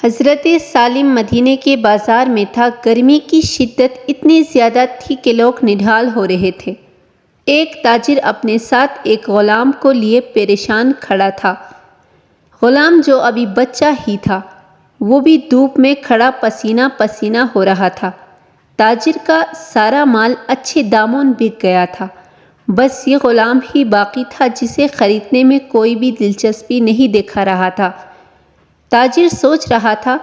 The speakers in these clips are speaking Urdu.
حضرت سالم مدینے کے بازار میں تھا۔ گرمی کی شدت اتنی زیادہ تھی کہ لوگ نڈھال ہو رہے تھے۔ ایک تاجر اپنے ساتھ ایک غلام کو لیے پریشان کھڑا تھا۔ غلام جو ابھی بچہ ہی تھا، وہ بھی دھوپ میں کھڑا پسینہ پسینہ ہو رہا تھا۔ تاجر کا سارا مال اچھے داموں بک گیا تھا، بس یہ غلام ہی باقی تھا جسے خریدنے میں کوئی بھی دلچسپی نہیں دکھا رہا تھا۔ تاجر سوچ رہا تھا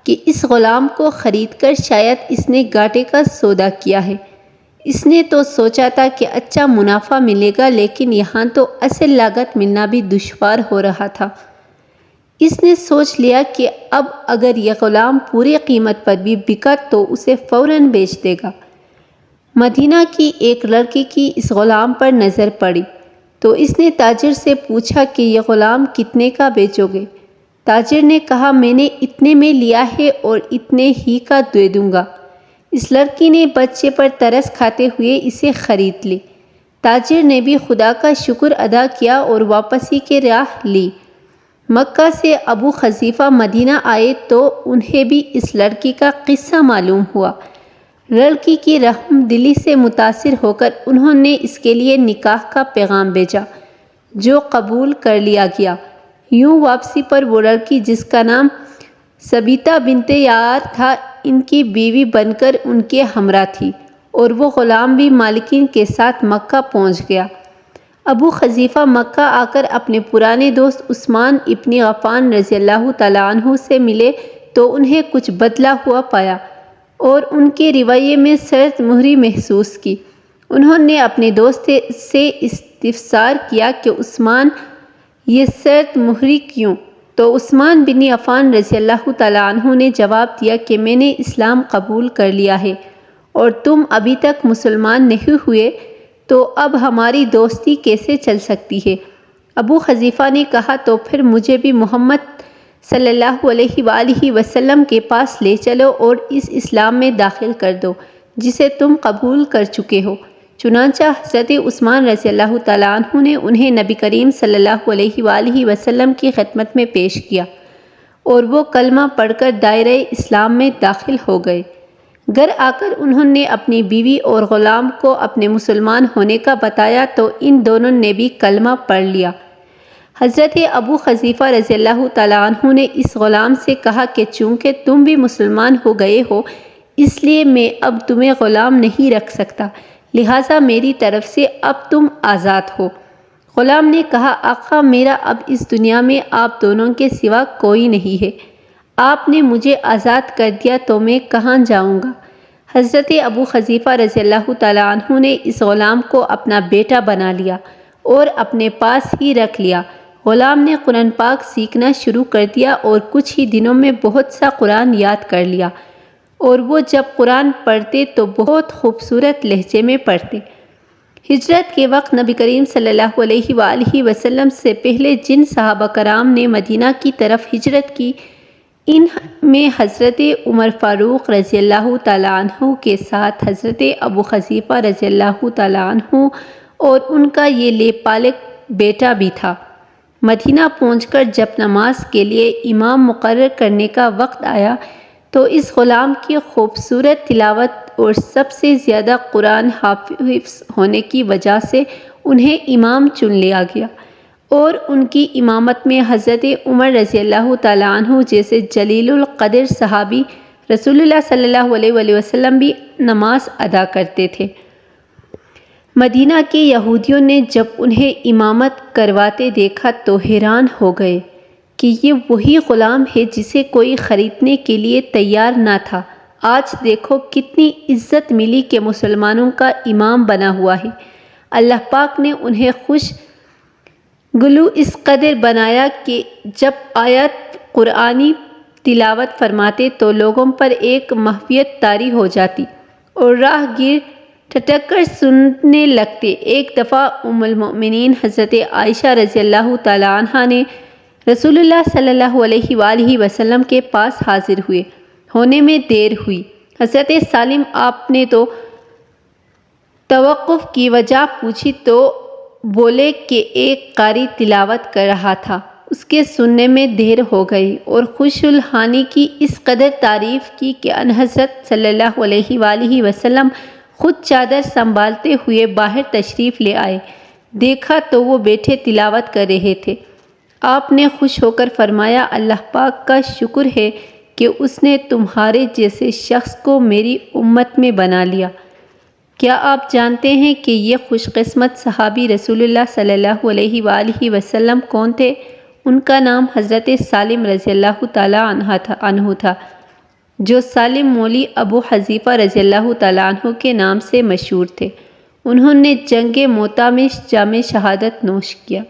کہ اس غلام کو خرید کر شاید اس نے گھاٹے کا سودا کیا ہے۔ اس نے تو سوچا تھا کہ اچھا منافع ملے گا، لیکن یہاں تو اصل لاگت ملنا بھی دشوار ہو رہا تھا۔ اس نے سوچ لیا کہ اب اگر یہ غلام پوری قیمت پر بھی بکا تو اسے فوراً بیچ دے گا۔ مدینہ کی ایک لڑکی کی اس غلام پر نظر پڑی تو اس نے تاجر سے پوچھا کہ یہ غلام کتنے کا بیچو گے؟ تاجر نے کہا، میں نے اتنے میں لیا ہے اور اتنے ہی کا دے دوں گا۔ اس لڑکی نے بچے پر ترس کھاتے ہوئے اسے خرید لی۔ تاجر نے بھی خدا کا شکر ادا کیا اور واپسی کی راہ لی۔ مکہ سے ابو حذیفہ مدینہ آئے تو انہیں بھی اس لڑکی کا قصہ معلوم ہوا۔ لڑکی کی رحم دلی سے متاثر ہو کر انہوں نے اس کے لیے نکاح کا پیغام بھیجا، جو قبول کر لیا گیا۔ یوں واپسی پر وہ لڑکی، جس کا نام ثبیتہ بنت یار تھا، ان کی بیوی بن کر ان کے ہمراہ تھی، اور وہ غلام بھی مالکین کے ساتھ مکہ پہنچ گیا۔ ابو حذیفہ مکہ آ کر اپنے پرانے دوست عثمان ابن عفان رضی اللہ تعالیٰ عنہ سے ملے تو انہیں کچھ بدلا ہوا پایا اور ان کے رویے میں سرد مہری محسوس کی۔ انہوں نے اپنے دوست سے استفسار کیا کہ عثمان، یہ سرد مہری کیوں؟ تو عثمان بن عفان رضی اللہ تعالیٰ عنہ نے جواب دیا کہ میں نے اسلام قبول کر لیا ہے اور تم ابھی تک مسلمان نہیں ہوئے، تو اب ہماری دوستی کیسے چل سکتی ہے؟ ابو حذیفہ نے کہا، تو پھر مجھے بھی محمد صلی اللہ علیہ وآلہ وسلم کے پاس لے چلو اور اس اسلام میں داخل کر دو جسے تم قبول کر چکے ہو۔ چنانچہ حضرت عثمان رضی اللہ تعالیٰ عنہ نے انہیں نبی کریم صلی اللہ علیہ وآلہ وسلم کی خدمت میں پیش کیا اور وہ کلمہ پڑھ کر دائرہ اسلام میں داخل ہو گئے۔ گھر آ کر انہوں نے اپنی بیوی اور غلام کو اپنے مسلمان ہونے کا بتایا تو ان دونوں نے بھی کلمہ پڑھ لیا۔ حضرت ابو حذیفہ رضی اللہ تعالیٰ عنہ نے اس غلام سے کہا کہ چونکہ تم بھی مسلمان ہو گئے ہو، اس لیے میں اب تمہیں غلام نہیں رکھ سکتا، لہٰذا میری طرف سے اب تم آزاد ہو۔ غلام نے کہا، آقا، میرا اب اس دنیا میں آپ دونوں کے سوا کوئی نہیں ہے، آپ نے مجھے آزاد کر دیا تو میں کہاں جاؤں گا؟ حضرت ابو حذیفہ رضی اللہ تعالیٰ عنہ نے اس غلام کو اپنا بیٹا بنا لیا اور اپنے پاس ہی رکھ لیا۔ غلام نے قرآن پاک سیکھنا شروع کر دیا اور کچھ ہی دنوں میں بہت سا قرآن یاد کر لیا، اور وہ جب قرآن پڑھتے تو بہت خوبصورت لہجے میں پڑھتے۔ ہجرت کے وقت نبی کریم صلی اللہ علیہ وآلہ وسلم سے پہلے جن صحابہ کرام نے مدینہ کی طرف ہجرت کی، ان میں حضرت عمر فاروق رضی اللہ تعالیٰ عنہ کے ساتھ حضرت ابو حذیفہ رضی اللہ تعالیٰ عنہ اور ان کا یہ لیپالک بیٹا بھی تھا۔ مدینہ پہنچ کر جب نماز کے لیے امام مقرر کرنے کا وقت آیا تو اس غلام کی خوبصورت تلاوت اور سب سے زیادہ قرآن حافظ ہونے کی وجہ سے انہیں امام چن لیا گیا، اور ان کی امامت میں حضرت عمر رضی اللہ تعالیٰ عنہ جیسے جلیل القدر صحابی رسول اللہ صلی اللہ علیہ وآلہ وسلم بھی نماز ادا کرتے تھے۔ مدینہ کے یہودیوں نے جب انہیں امامت کرواتے دیکھا تو حیران ہو گئے کہ یہ وہی غلام ہے جسے کوئی خریدنے کے لیے تیار نہ تھا۔ آج دیکھو کتنی عزت ملی کہ مسلمانوں کا امام بنا ہوا ہے۔ اللہ پاک نے انہیں خوش گلو اس قدر بنایا کہ جب آیت قرآنی تلاوت فرماتے تو لوگوں پر ایک محویت طاری ہو جاتی اور راہ گیر ٹھٹک کر سننے لگتے۔ ایک دفعہ ام المؤمنین حضرت عائشہ رضی اللہ تعالیٰ عنہا نے رسول اللہ صلی اللہ علیہ وآلہ وسلم کے پاس حاضر ہونے میں دیر ہوئی۔ حضرت سالم آپ نے تو توقف کی وجہ پوچھی تو بولے کہ ایک قاری تلاوت کر رہا تھا۔ اس کے سننے میں دیر ہو گئی اور خوش الحانی کی اس قدر تعریف کی کہ انحضرت صلی اللہ علیہ وآلہ وسلم خود چادر سنبھالتے ہوئے باہر تشریف لے آئے۔ دیکھا تو وہ بیٹھے تلاوت کر رہے تھے۔ آپ نے خوش ہو کر فرمایا، اللہ پاک کا شکر ہے کہ اس نے تمہارے جیسے شخص کو میری امت میں بنا لیا۔ کیا آپ جانتے ہیں کہ یہ خوش قسمت صحابی رسول اللہ صلی اللہ علیہ وآلہ وسلم کون تھے؟ ان کا نام حضرت سالم رضی اللہ تعالیٰ عنہ تھا، جو سالم مولی ابو حذیفہ رضی اللہ تعالیٰ عنہ کے نام سے مشہور تھے۔ انہوں نے جنگ موتا میں جام شہادت نوش کیا۔